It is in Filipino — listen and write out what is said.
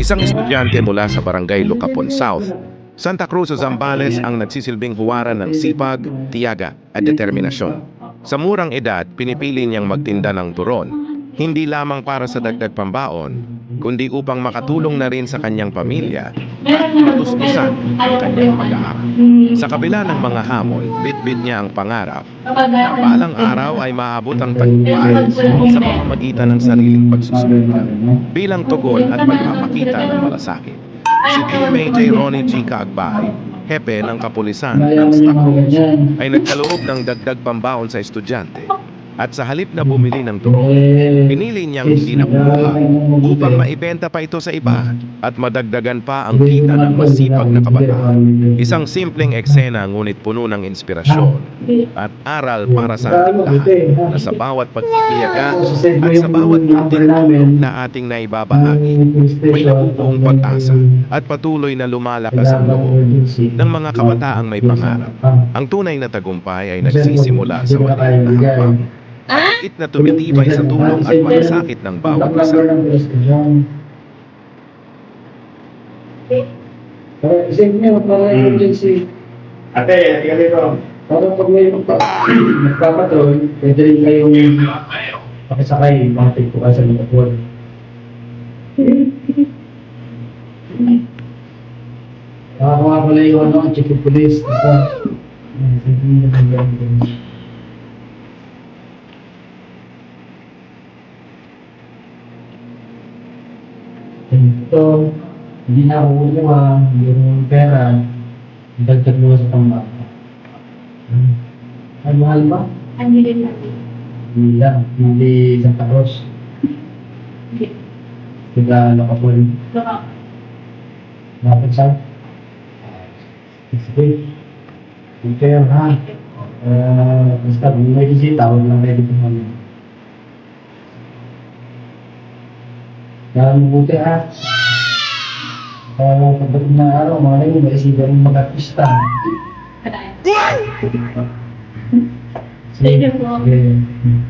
Isang estudyante mula sa barangay Lucapon South, Santa Cruz, Zambales ang nagsisilbing huwaran ng sipag, tiyaga at determinasyon. Sa murang edad, pinipili niyang magtinda ng turon, hindi lamang para sa dagdag pambaon, kundi upang makatulong na rin sa kanyang pamilya at matustusan ang kanyang pag-aaral. Sa kabila ng mga hamon, bitbit niya ang pangarap na balang araw ay maabot ang tagumpay sa pamamagitan ng sariling pagsusulit bilang tugon at pagpapakita ng malasakit. Si PMJ Ronnie G. Caagbay, hepe ng kapulisan ng Santa Cruz, ay nagkaloob ng dagdag pambaon sa estudyante. At sa halip na bumili ng turon, pinili niyang hindi na kumuha upang maibenta pa ito sa iba at madagdagan pa ang kita ng masipag na kabataan. Isang simpleng eksena ngunit puno ng inspirasyon at aral para sa ating lahat na sa bawat pagtitiyaga at sa bawat munting tulong na ating naibabahagi, may nabubuong pag-asa at patuloy na lumalakas ang loob ng mga kabataang may pangarap. Ang tunay na tagumpay ay nagsisimula sa maliit na hakbang. It na tumitibay sa tulong at malasakit ng bawat isa. Isip niyo, para emergency. Ate, tingnan dito. Para pag may nagpapatrol, pwede rin kayong pakisakay, mga tigpukasan ng kapwan. Nakakuha pala yung chief of police. Ito, hindi na ako kumuha yung pera, dagdag mo sa pambata. Ay, mahal ba? Hindi lang. Hindi lang, hindi Santa Cruz. Hindi. Tiga Lucapon. Baka. Dapat sa? Sige. Ito yan ha. Basta may bisita, huwag lang pwede kung Kaya mabuti ha. Pagdating na araw, mga naging maisipan yung mag-artista. Thank you po. Sige.